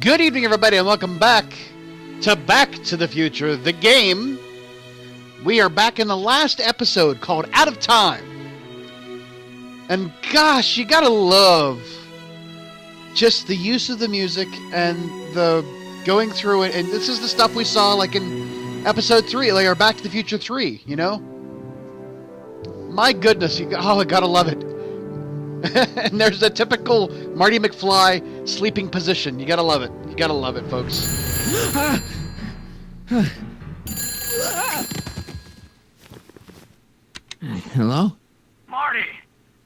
Good evening, everybody, and welcome back to the Future, the game. We are back in the last episode called Outta Time. And gosh, you gotta love just the use of the music and the going through it. And this is the stuff we saw like in episode 3, like our Back to the Future 3, you know? My goodness, I gotta love it. And there's the typical Marty McFly sleeping position. You gotta love it. You gotta love it, folks. Hello? Marty,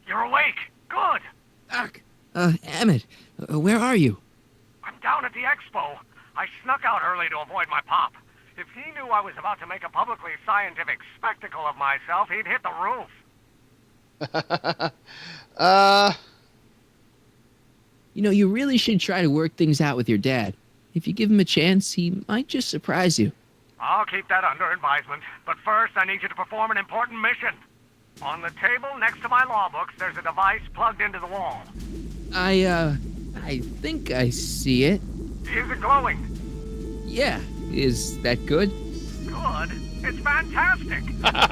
you're awake. Good. Doc. Emmett, where are you? I'm down at the expo. I snuck out early to avoid my pop. If he knew I was about to make a publicly scientific spectacle of myself, he'd hit the roof. You know, you really should try to work things out with your dad. If you give him a chance, he might just surprise you. I'll keep that under advisement. But first, I need you to perform an important mission. On the table next to my law books, there's a device plugged into the wall. I think I see it. Is it glowing? Yeah. Is that good? Good? It's fantastic.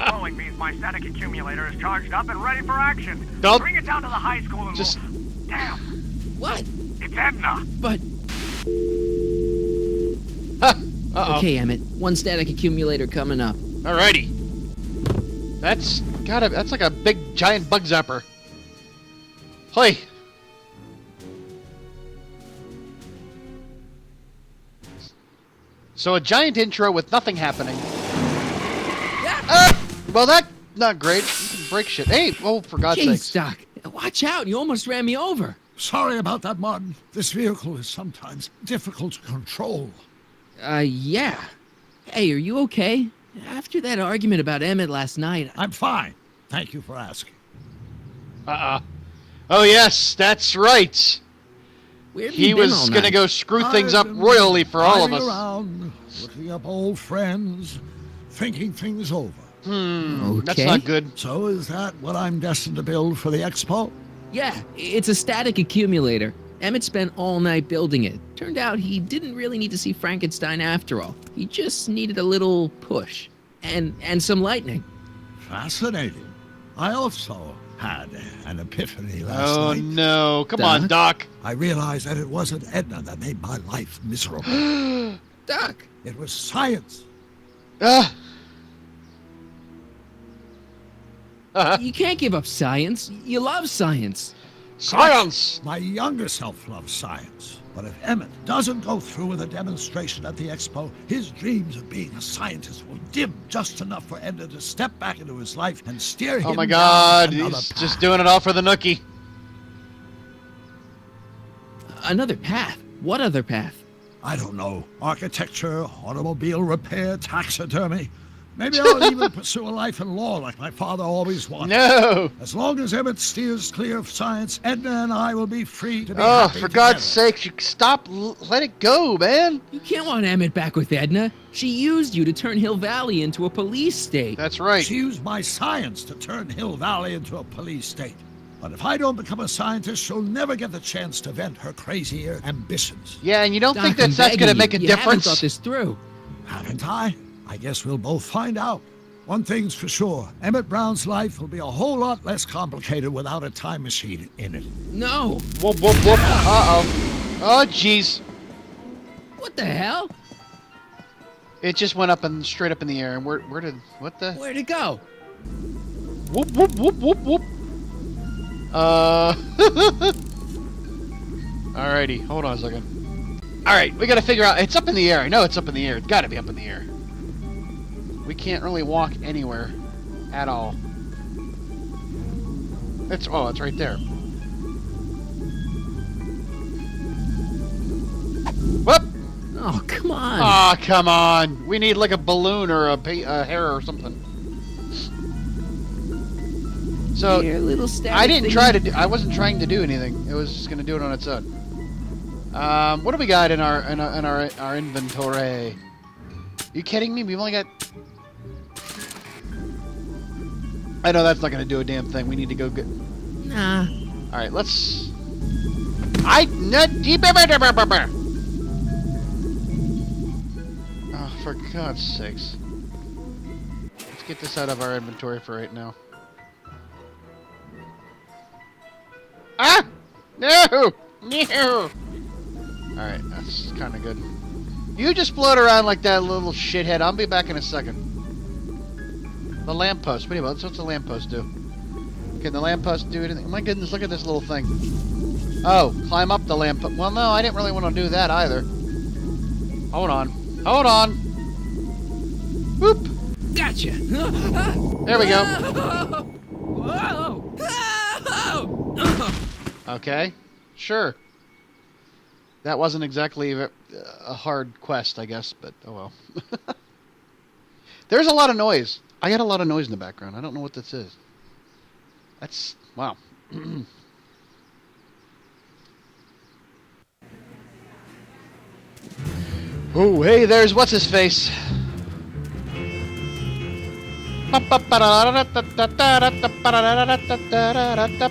Glowing means my static accumulator is charged up and ready for action. Don't- Bring it down to the high school and Just- we'll... Damn, What? it's Edna. But... Uh-oh. Okay, Emmett. One static accumulator coming up. Alrighty. That's like a big giant bug zapper. Hey. So a giant intro with nothing happening. Well, that's not great. You can break shit. Hey, oh, for God's Jeez, sakes. Doc. Watch out. You almost ran me over. Sorry about that, Martin. This vehicle is sometimes difficult to control. Yeah. Hey, are you okay? After that argument about Emmett last night... I'm fine. Thank you for asking. Oh, yes, that's right. Where have He you been was all going to night? go screw things up I've been royally for all of driving us. around, looking up old friends, thinking things over. That's Okay. not good. So is that what I'm destined to build for the expo? Yeah, it's a static accumulator. Emmett spent all night building it. Turned out he didn't really need to see Frankenstein after all. He just needed a little push. And some lightning. Fascinating. I also had an epiphany last Oh, night. no. Come on, Doc. I realized that it wasn't Edna that made my life miserable. Doc! It was science. You can't give up science. You love science. Science! My younger self loves science. But if Emmett doesn't go through with a demonstration at the expo, his dreams of being a scientist will dim just enough for Edna to step back into his life and steer him Oh, my down God. another He's path. just doing it all for the nookie. Another path? What other path? I don't know. Architecture, automobile repair, taxidermy. Maybe I'll even pursue a life in law like my father always wanted. No. As long as Emmett steers clear of science, Edna and I will be free to be Oh, happy for God's together. sakes, you stop. Let it go, man. You can't want Emmett back with Edna. She used you to turn Hill Valley into a police state. That's right. She used my science to turn Hill Valley into a police state. But if I don't become a scientist, she'll never get the chance to vent her crazy ambitions. Yeah, and you don't Doc, think I'm that's going to begging make a you. You haven't difference? thought this through. Haven't I? I guess we'll both find out. One thing's for sure, Emmett Brown's life will be a whole lot less complicated without a time machine in it. No. Whoop, whoop, whoop. Uh-oh. Oh, jeez. What the hell? It just went up and straight up in the air. And where did, what the? Where'd it go? Whoop, whoop, whoop, whoop, whoop. Alrighty, hold on a second. Alright, we gotta figure out, it's up in the air. I know it's up in the air. It's gotta be up in the air. We can't really walk anywhere at all. It's right there. Whoop! Oh, come on. Aw, come on. We need like a balloon or a hair or something. So, Here, little static I didn't thing. try to do, I wasn't trying to do anything. It was just gonna do it on its own. What do we got in our inventory? You kidding me? We've only got... I know that's not gonna do a damn thing. We need to go get... Nah. Alright, let's... for God's sakes. Let's get this out of our inventory for right now. Ah! No! No! Alright, that's kind of good. You just float around like that little shithead. I'll be back in a second. The lamppost. Wait a minute, what's the lamppost do? Can the lamppost do anything? Oh my goodness, look at this little thing. Oh, climb up the lamppost. Well, no, I didn't really want to do that either. Hold on. Hold on. Whoop! Gotcha. There we go. Whoa. Okay, sure. That wasn't exactly a hard quest, I guess, but oh well. There's a lot of noise. I got a lot of noise in the background. I don't know what this is. That's... wow. Oh, hey, there's what's-his-face.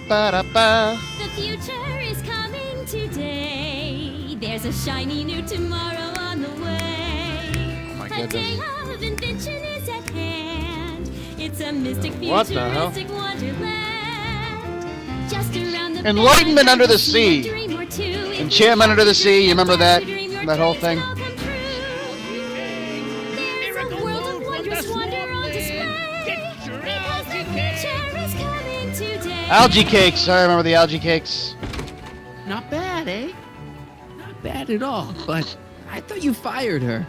The future is coming today. There's a shiny new tomorrow on the way. Oh my A day goodness. of invention is at hand. It's a mystic What the hell? futuristic wonderland. Just around the Enlightenment bend, under the just a sea. dream or two. If Enchantment under the sea, you remember that? dream your That whole dreams thing? all come true. There's a world of wondrous wonder on display. Because the future is coming today. Algae cakes. I remember the algae cakes. Not bad, eh? Not bad at all, but I thought you fired her.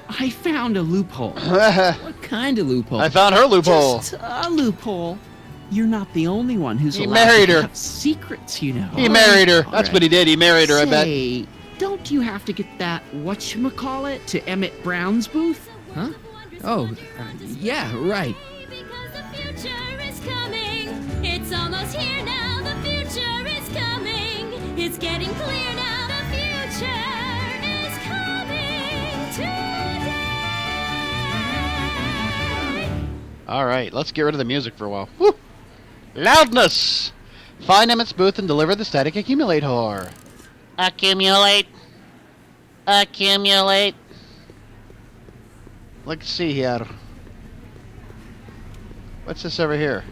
I found a loophole. I What kind of loophole? found her loophole. Just a loophole. You're not the only one who's He allowed married to her. have secrets, you know. He married her. All That's right. what he did. He married her, I bet. Say, don't you have to get that whatchamacallit to Emmett Brown's booth? Huh? Oh, yeah, right. Because the future is coming. It's almost here now. The future is coming. It's getting clear now. The future is coming today. All right, let's get rid of the music for a while. Woo! Loudness! Find Emmett's booth and deliver the static accumulator. Accumulate. Accumulate. Let's see here. What's this over here?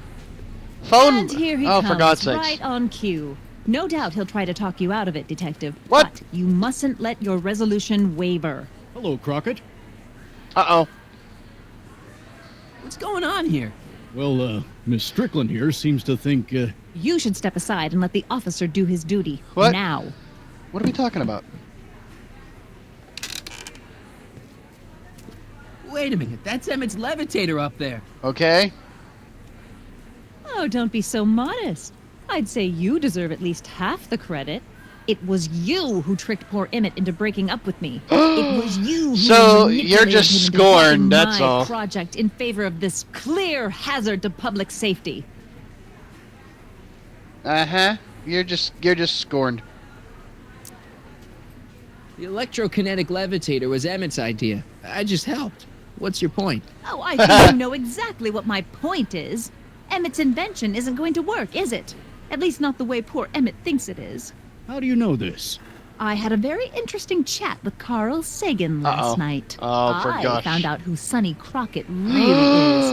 Phone. And here he oh, comes, for God's sakes. right on cue. No doubt he'll try to talk you out of it, Detective. What? But you mustn't let your resolution waver. Hello, Crockett. Uh-oh. What's going on here? Well, Miss Strickland here seems to think, You should step aside and let the officer do his duty. What? Now. What are we talking about? Wait a minute, that's Emmett's levitator up there. Okay. Oh, don't be so modest. I'd say you deserve at least half the credit. It was you who tricked poor Emmett into breaking up with me. It was you who So, you're manipulated just him into scorned, blocking that's my all. project in favor of this clear hazard to public safety. Uh-huh. You're just scorned. The electrokinetic levitator was Emmett's idea. I just helped. What's your point? Oh, I think you know exactly what my point is. Emmett's invention isn't going to work, is it? At least not the way poor Emmett thinks it is. how do you know this? I had a very interesting chat with Carl Sagan last Uh-oh. night. Oh, for I gosh. found out who Sonny Crockett really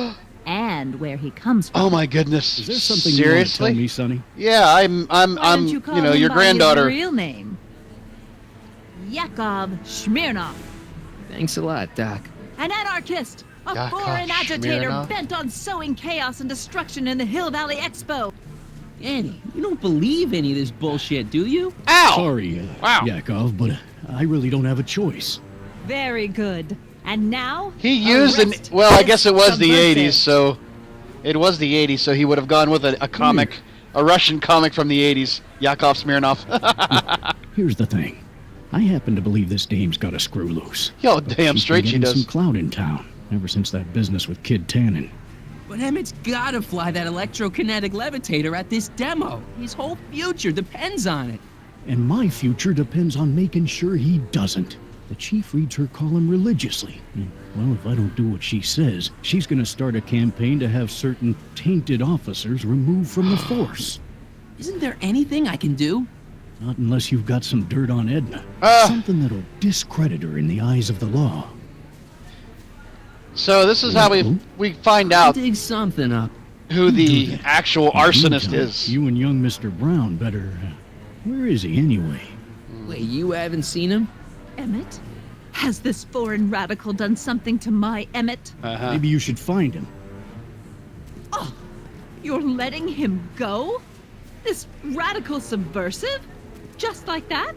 is and where he comes from. Oh my goodness. Is there something Seriously? you want to tell me, Sonny? Yeah, I'm Why don't you call him your by granddaughter. his real name? Yakov Smirnov, Thanks a lot, Doc. an anarchist, a Yakov foreign agitator Smirnov? bent on sowing chaos and destruction in the Hill Valley Expo. Annie, you don't believe any of this bullshit, do you? Ow! Sorry, Wow. Yakov, but I really don't have a choice. Very good. And now He used an... arrest Well, I this guess it was the subversive. 80s, so... It was the 80s, so he would have gone with a comic, a Russian comic from the 80s. Yakov Smirnov. Here's the thing. I happen to believe this dame's got a screw loose. Yo, damn She's straight been she getting does. some clout in town, ever since that business with Kid Tannen. But Emmett's gotta fly that electrokinetic levitator at this demo. His whole future depends on it. And my future depends on making sure he doesn't. The chief reads her column religiously. And, well, if I don't do what she says, she's gonna start a campaign to have certain tainted officers removed from the force. Isn't there anything I can do? Not unless you've got some dirt on Edna. Ah. Something that'll discredit her in the eyes of the law. So this is how we find I'll out dig something up. who the actual arsonist Meantime, is. You and young Mr. Brown better... where is he anyway? Wait, you haven't seen him? Emmett? Has this foreign radical done something to my Emmett? Uh-huh. Maybe you should find him. Oh, you're letting him go? This radical subversive? Just like that?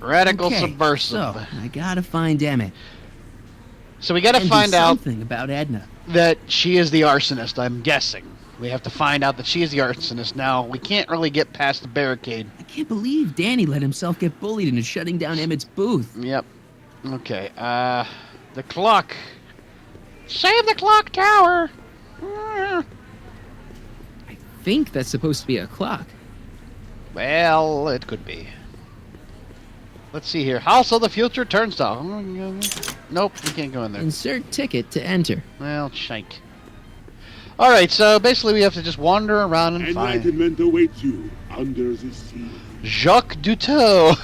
Radical Okay, subversive. So, I gotta find Emmett. So we got to And do find out something about Edna. that she is the arsonist, I'm guessing. We have to find out that she is the arsonist. Now, we can't really get past the barricade. I can't believe Danny let himself get bullied into shutting down Emmett's booth. Yep. Okay, the clock. Save the clock tower! I think that's supposed to be a clock. Well, it could be. Let's see here. House of the Future Turnstile. Nope, we can't go in there. Insert ticket to enter. Well, shite. Alright, so basically we have to just wander around and find Enlightenment awaits you under the sea. Jacques Duteau.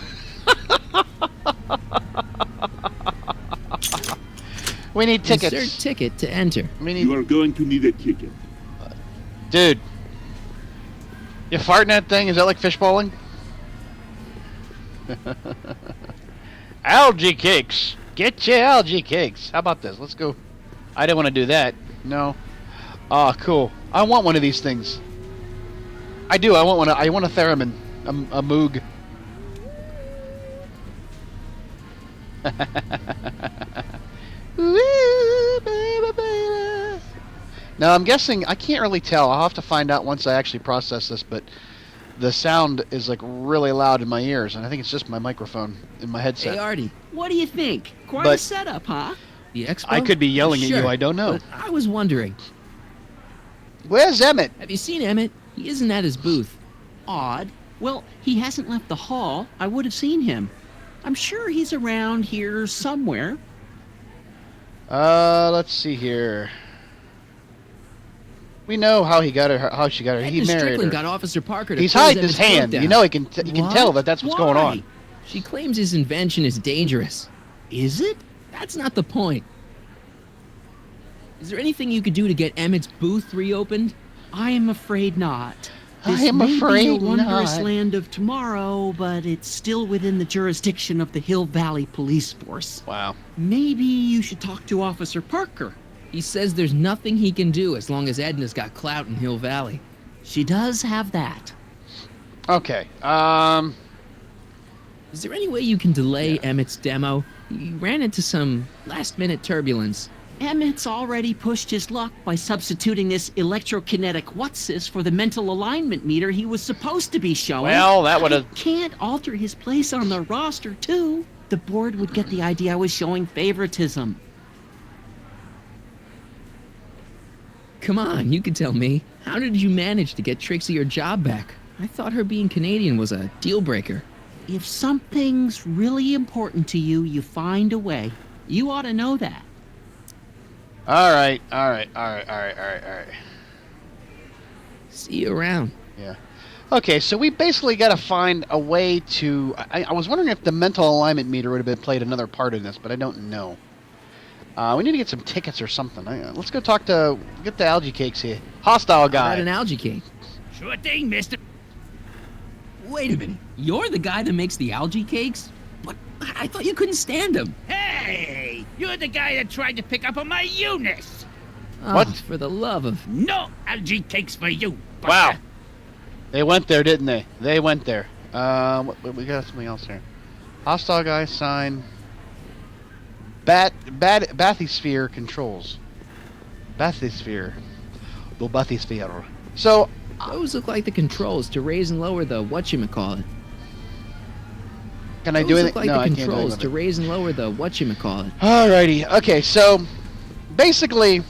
We need tickets. Insert ticket to enter. We You need... are going to need a ticket. Dude. You farting that thing? Is that like fish bowling? Algae cakes. Get your algae cakes. How about this? Let's go. I didn't want to do that. No. Ah, cool. I want one of these things. I do. I want one. I want a theremin. A moog. Now I'm guessing, I can't really tell. I'll have to find out once I actually process this, but the sound is like really loud in my ears, and I think it's just my microphone in my headset. Hey, Artie, what do you think? Quite But- a setup, huh? The expo? I could be yelling at you, Sure, I don't know. But I was wondering, Where's Emmett? have you seen Emmett? He isn't at his booth. Odd. Well, he hasn't left the hall. I would have seen him. I'm sure he's around here somewhere. Let's see here. We know how he got her, how she got her. He Edna married Strickland her. got Officer Parker to He's close hiding his Emmett's hand. book You down. know, he can tell that that's what's going on. Why? She claims his invention is dangerous. Is it? That's not the point. Is there anything you could do to get Emmett's booth reopened? I am afraid not. I This am may be afraid a wondrous not. land of tomorrow, but it's still within the jurisdiction of the Hill Valley Police Force. Wow. Maybe you should talk to Officer Parker. He says there's nothing he can do as long as Edna's got clout in Hill Valley. She does have that. Okay. Is there any way you can delay Emmett's demo? He ran into some last-minute turbulence. Emmett's already pushed his luck by substituting this electrokinetic what's-this for the mental alignment meter he was supposed to be showing. Well, that would've- I can't alter his place on the roster, too. The board would get the idea I was showing favoritism. Come on, you can tell me. How did you manage to get Trixie her job back? I thought her being Canadian was a deal-breaker. If something's really important to you, you find a way. You ought to know that. All right. See you around. Yeah. Okay, so we basically got to find a way to... I was wondering if the mental alignment meter would have been played another part in this, but I don't know. We need to get some tickets or something. Let's go talk to... Get the algae cakes here. Hostile How guy. about an algae cake? Sure thing, mister. Wait a minute. You're the guy that makes the algae cakes? But I thought you couldn't stand them. Hey, you're the guy that tried to pick up on my Eunice. What? Oh, for the love of... No algae cakes for you. Wow. Buster. They went there, didn't they? They went there. We got something else here. Hostile guy sign. Bathysphere controls. Bathysphere. The bathysphere. So, Those look like the controls to raise and lower the whatchamacallit. can I Those do look anything? like No, the I can't do controls anything to with it. raise and lower the whatchamacallit. Alrighty. Okay, so basically,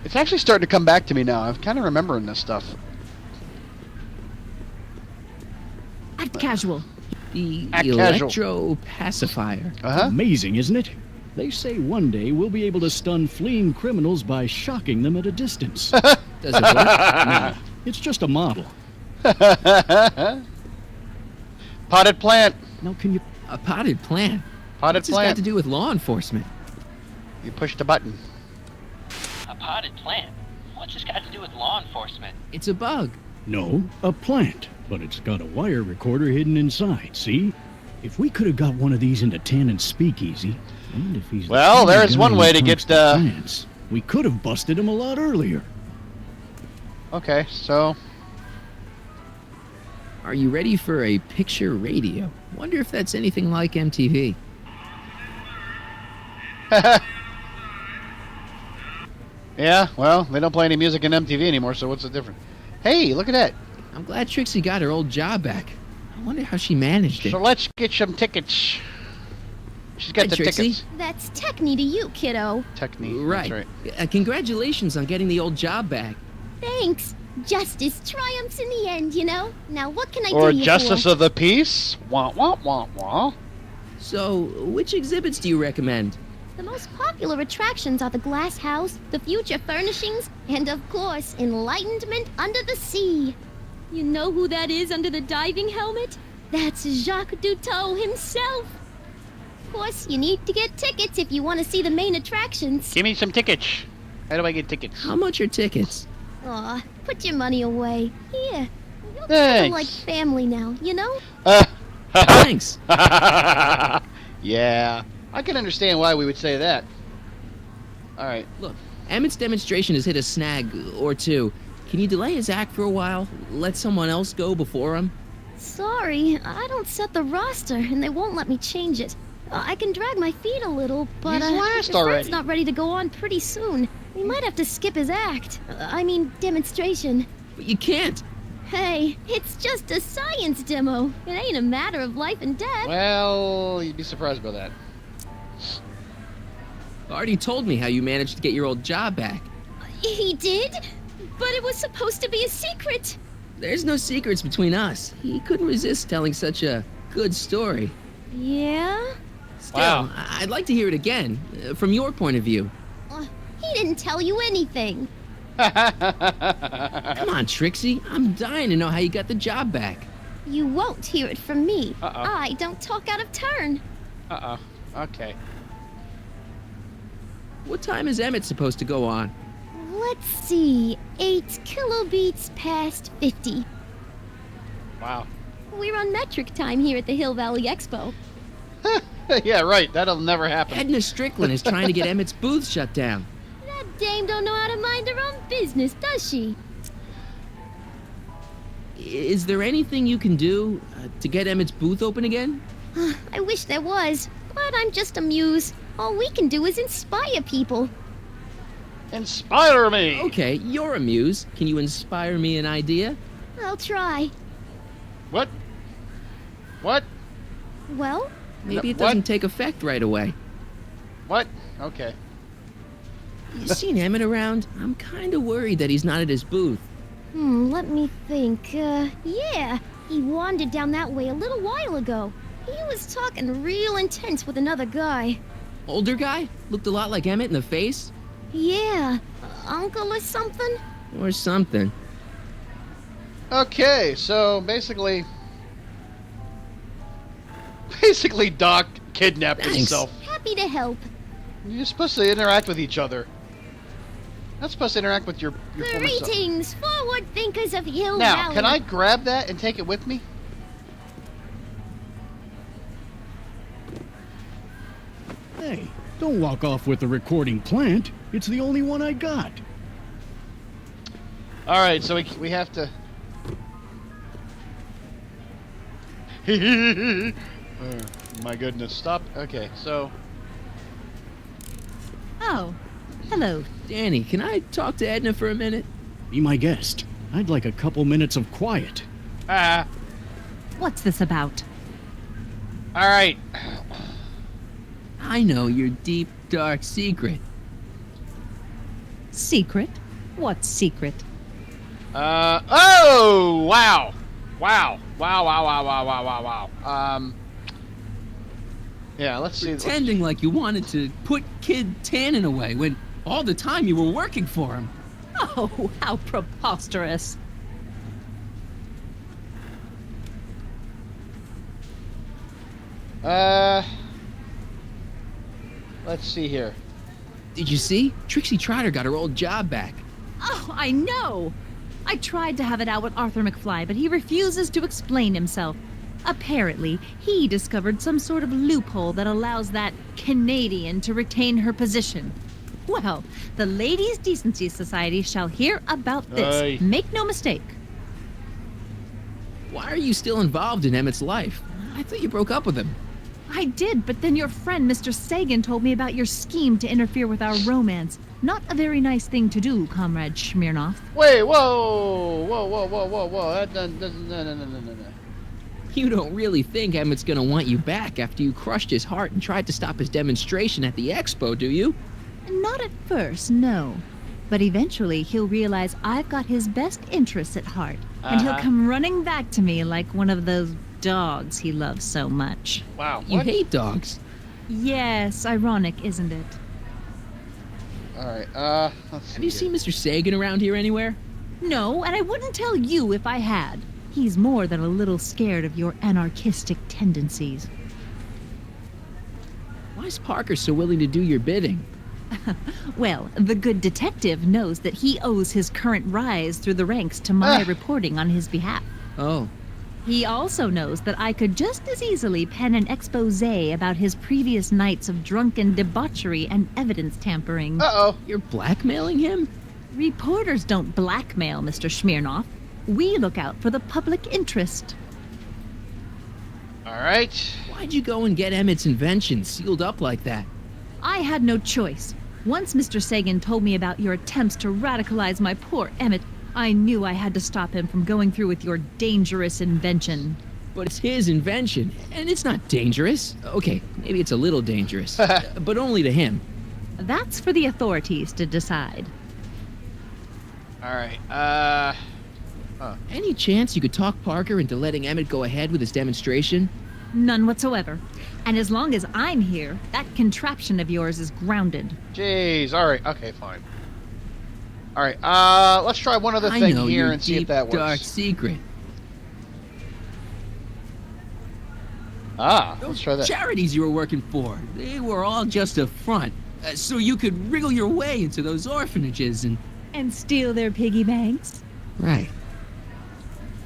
it's actually starting to come back to me now. I'm kind of remembering this stuff. Act casual. The Act casual. electro pacifier. Uh-huh. Amazing, isn't it? They say one day we'll be able to stun fleeing criminals by shocking them at a distance. Does it work? No, it's just a model. Potted plant. Now, can you... A potted plant. Potted What's this got plant. to do with law enforcement? You pushed a button. A potted plant? What's this got to do with law enforcement? It's a bug. No, a plant. But it's got a wire recorder hidden inside, see? If we could have got one of these into Tannen's speakeasy, and if he's Well, the there is guy one who way to talks get, plants, we could have busted him a lot earlier. Okay, so... Are you ready for a picture radio? Wonder if that's anything like MTV. Yeah, well, they don't play any music in MTV anymore, so what's the difference? Hey, look at that. I'm glad Trixie got her old job back. I wonder how she managed it. So let's get some tickets. She's got Hi, the Trixie. tickets. That's Techne to you, kiddo. Technique. Right. That's Congratulations on getting the old job back. Thanks. Justice triumphs in the end, you know? Now what can I Or do you Justice for? of the Peace. Wah, wah, wah, wah. So, which exhibits do you recommend? The most popular attractions are the Glass House, the Future Furnishings, and of course, Enlightenment Under the Sea. You know who that is under the diving helmet? That's Jacques Cousteau himself. Of course, you need to get tickets if you want to see the main attractions. Give me some tickets. How do I get tickets? How much are tickets? Aw, put your money away. Here. You'll treat them Thanks. like family now, you know? Thanks. Yeah, I can understand why we would say that. All right. Look, Emmett's demonstration has hit a snag or two. Can you delay his act for a while? Let someone else go before him? Sorry, I don't set the roster, and they won't let me change it. I can drag my feet a little, but He's last your already. friend's not ready to go on pretty soon. We might have to skip his act. I mean, demonstration. But you can't. Hey, it's just a science demo. It ain't a matter of life and death. Well, you'd be surprised by that. Already told me how you managed to get your old job back. He did? But it was supposed to be a secret. There's no secrets between us. He couldn't resist telling such a good story. Yeah? Still, Wow. I'd like to hear it again, from your point of view. He didn't tell you anything. Come on, Trixie. I'm dying to know how you got the job back. You won't hear it from me. Uh-oh. I don't talk out of turn. Uh-oh. Okay. What time is Emmett supposed to go on? Let's see. 8 kilobeats past 50. Wow. We're on metric time here at the Hill Valley Expo. Yeah, right. That'll never happen. Edna Strickland is trying to get Emmett's booth shut down. That dame don't know how to mind her own business, does she? Is there anything you can do to get Emmett's booth open again? I wish there was, but I'm just a muse. All we can do is inspire people. Inspire me! Okay, you're a muse. Can you inspire me an idea? I'll try. What? What? Well, Maybe it What? doesn't take effect right away. What? Okay. You seen Emmett around? I'm kind of worried that he's not at his booth. let me think. Yeah, he wandered down that way a little while ago. He was talking real intense with another guy. Older guy? Looked a lot like Emmett in the face? Yeah, uncle or something? Or something. Okay, so basically Doc kidnapped Thanks. himself. Happy to help. You're supposed to interact with each other. Not supposed to interact with your former self. Greetings, forward thinkers of Hill Now, Valley. can I grab that and take it with me? Hey, don't walk off with the recording plant. It's the only one I got. All right, so we have to. Oh, my goodness! Stop. Okay, so Oh, hello. Danny, can I talk to Edna for a minute? Be my guest. I'd like a couple minutes of quiet. What's this about? all right. I know your deep, dark secret. Secret? What secret? Oh! Wow! Wow! Wow! Wow! Wow! Wow! Wow! Wow! Wow! Yeah. Let's see. Pretending like you wanted to put Kid Tannen away when all the time you were working for him. Oh, how preposterous. Let's see here. Did you see? Trixie Trotter got her old job back. Oh, I know! I tried to have it out with Arthur McFly, but he refuses to explain himself. Apparently, he discovered some sort of loophole that allows that Canadian to retain her position. Well, the Ladies' Decency Society shall hear about this. Aye. Make no mistake. Why are you still involved in Emmett's life? I thought you broke up with him. I did, but then your friend, Mr. Sagan, told me about your scheme to interfere with our romance. Not a very nice thing to do, Comrade Smirnoff. Wait, whoa. That doesn't, no. You don't really think Emmett's gonna want you back after you crushed his heart and tried to stop his demonstration at the expo, do you? Not at first, no. But eventually he'll realize I've got his best interests at heart. And he'll come running back to me like one of those dogs he loves so much. Wow. You What? hate dogs. Yes, ironic, isn't it? All right. Let's see. Have you seen Mr. Sagan around here anywhere? No, and I wouldn't tell you if I had. He's more than a little scared of your anarchistic tendencies. Why is Parker so willing to do your bidding? Well, the good detective knows that he owes his current rise through the ranks to my reporting on his behalf. Oh, He also knows that I could just as easily pen an exposé about his previous nights of drunken debauchery and evidence tampering. Uh-oh. you're blackmailing him? Reporters don't blackmail, Mr. Smirnoff. We look out for the public interest. All right. Why'd you go and get Emmett's invention sealed up like that? I had no choice. Once Mr. Sagan told me about your attempts to radicalize my poor Emmett, I knew I had to stop him from going through with your dangerous invention. But it's his invention, and it's not dangerous. Okay, maybe it's a little dangerous, but only to him. That's for the authorities to decide. All right. Any chance you could talk Parker into letting Emmett go ahead with his demonstration? None whatsoever. And as long as I'm here, that contraption of yours is grounded. Jeez. All right. Okay, fine. All right. Let's try one other I thing know here your and see if deep, that works. dark secret. Let's try that. Charities you were working for, they were all just a front, so you could wriggle your way into those orphanages And steal their piggy banks? Right.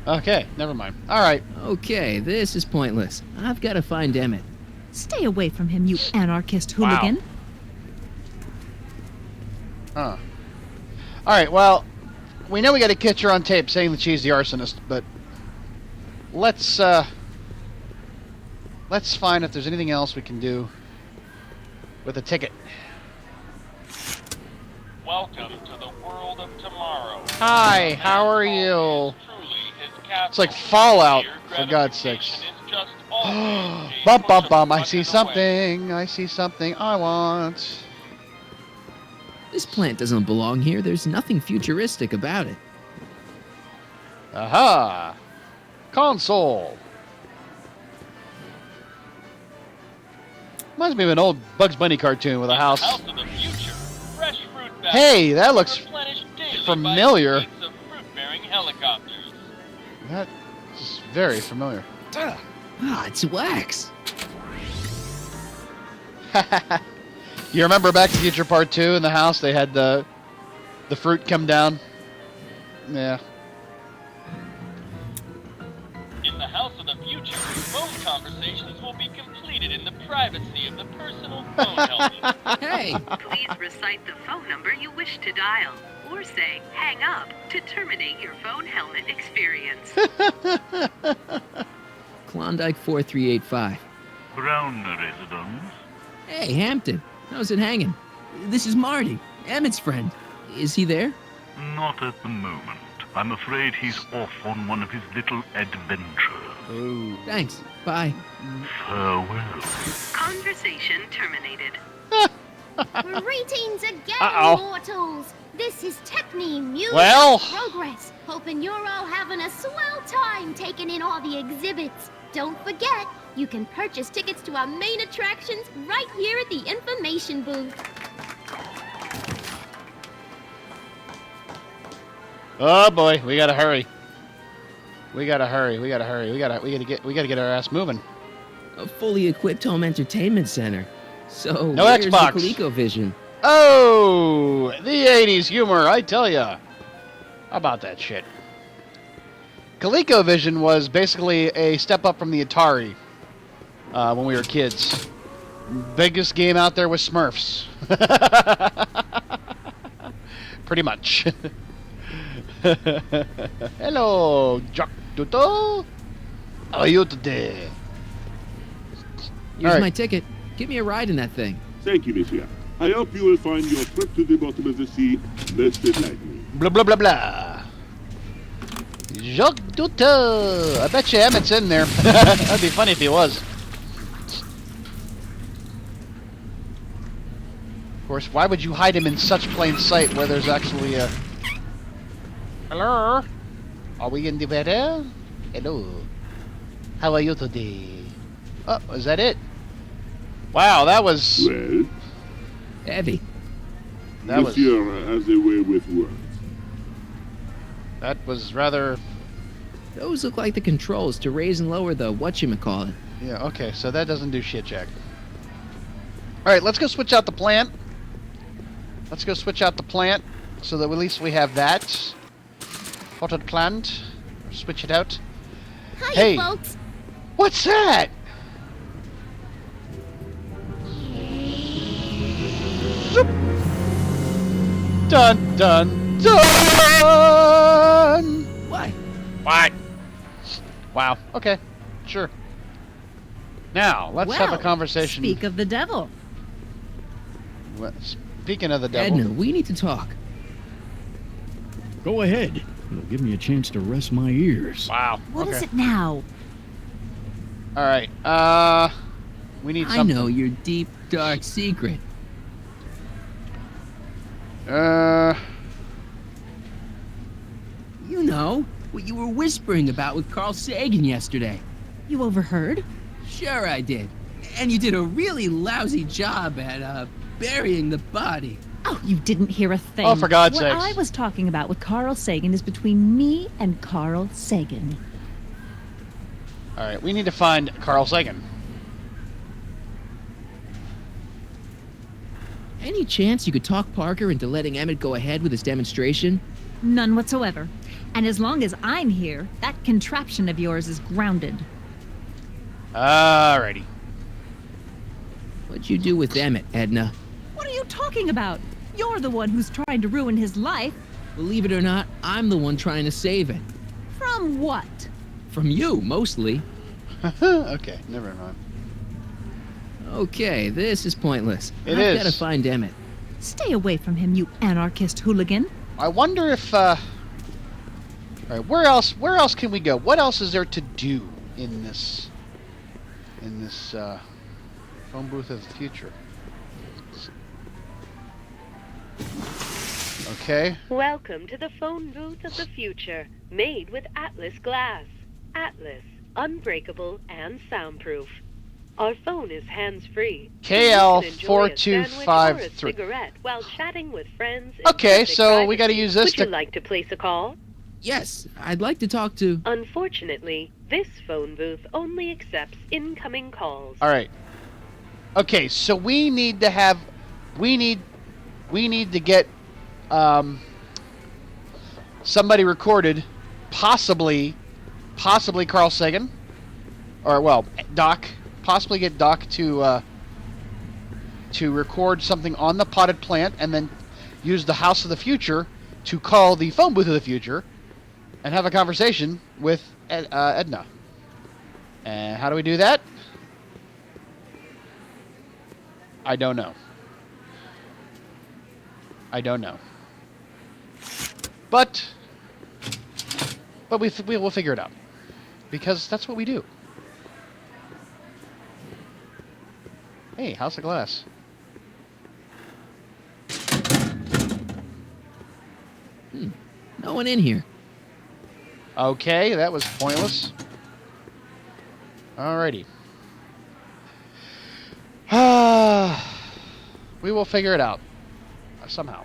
Okay, never mind. All right. Okay, this is pointless. I've got to find Emmett. Stay away from him, you anarchist hooligan. All right, well, we know we got a catcher on tape saying that she's the arsonist, but let's find if there's anything else we can do with a ticket. Welcome to the world of tomorrow. Hi, how are you? It's like Fallout, for God's sakes. Bum, bum, bum, I see something. I see something I want. This plant doesn't belong here. There's nothing futuristic about it. Aha! Console. Reminds me of an old Bugs Bunny cartoon with a house. House of the future. Fresh fruit baskets Hey, that looks replenished daily familiar. by fleets of fruit-bearing helicopters. That is very familiar. It's wax. You remember Back to the Future Part 2 in the house? They had the fruit come down? Yeah. In the house of the future, phone conversations will be completed in the privacy of the personal phone helmet. Hey, Please recite the phone number you wish to dial, or say hang up to terminate your phone helmet experience. Klondike 4385. Brown residence. Hey, Hampton. How's it hanging? This is Marty, Emmett's friend. Is he there? Not at the moment. I'm afraid he's off on one of his little adventures. Ooh. Thanks. Bye. Farewell. Conversation terminated. Greetings again, Uh-oh. mortals. This is Techne Music Well. Progress. Hoping you're all having a swell time taking in all the exhibits. Don't forget, you can purchase tickets to our main attractions right here at the information booth. Oh boy, we gotta hurry. We gotta get our ass moving. A fully equipped home entertainment center. So, No where's Xbox. the ColecoVision? Oh, the 80s humor, I tell ya. How about that shit? ColecoVision was basically a step up from the Atari when we were kids. Biggest game out there was Smurfs. Pretty much. Hello, Jack Tuto. How are you today? Here's my ticket. Give me a ride in that thing. Thank you, monsieur. I hope you will find your trip to the bottom of the sea less delightful. Blah, blah, blah, blah. Jacques Duteau. I bet you Emmett's in there. That'd be funny if he was. Of course, why would you hide him in such plain sight where there's actually a... Hello? Are we in the weather? Hello. How are you today? Oh, is that it? Wow, that was... Well, heavy. That was... monsieur has a way with words. That was rather... Those look like the controls to raise and lower the whatchamacallit. Yeah, okay, so that doesn't do shit, Jack. Alright, let's go switch out the plant. Let's go switch out the plant so that at least we have that. Potted plant. Switch it out. Hiya, Hey, folks. what's that? Zoop. Dun dun dun! What? What? Wow. Okay. Sure. Now, let's have a conversation. Speak of the devil. Speaking of the devil. Edna, we need to talk. Go ahead. It'll give me a chance to rest my ears. Wow. What is it now? All right. We need I something. know your deep, dark secret. You know, what you were whispering about with Carl Sagan yesterday. You overheard? Sure I did. And you did a really lousy job at, burying the body. Oh, you didn't hear a thing. Oh, for God's What sakes. I was talking about with Carl Sagan is between me and Carl Sagan. All right. We need to find Carl Sagan. Any chance you could talk Parker into letting Emmett go ahead with his demonstration? None whatsoever. And as long as I'm here, that contraption of yours is grounded. Alrighty. What'd you do with Emmett, Edna? What are you talking about? You're the one who's trying to ruin his life. Believe it or not, I'm the one trying to save it. From what? From you, mostly. Okay, never mind. Okay, this is pointless. It I've is. gotta find Emmett. Stay away from him, you anarchist hooligan. I wonder if. All right, where else? Where else can we go? What else is there to do in this? Phone booth of the future. Okay. Welcome to the phone booth of the future, made with Atlas glass. Atlas, unbreakable and soundproof. Our phone is hands-free. KL4253. Cigarette while chatting with friends. in Okay, perfect so we got to privacy. use this Would to. you like to place a call? Yes, I'd like to talk to... Unfortunately, this phone booth only accepts incoming calls. All right. Okay, so we need to have. We need to get somebody recorded, possibly Carl Sagan, or well, Doc. Possibly get Doc to record something on the potted plant, and then use the house of the future to call the phone booth of the future, and have a conversation with Edna. And how do we do that? I don't know. But we will figure it out, because that's what we do. Hey, House of Glass. No one in here. Okay, that was pointless. Alrighty. We will figure it out. Somehow.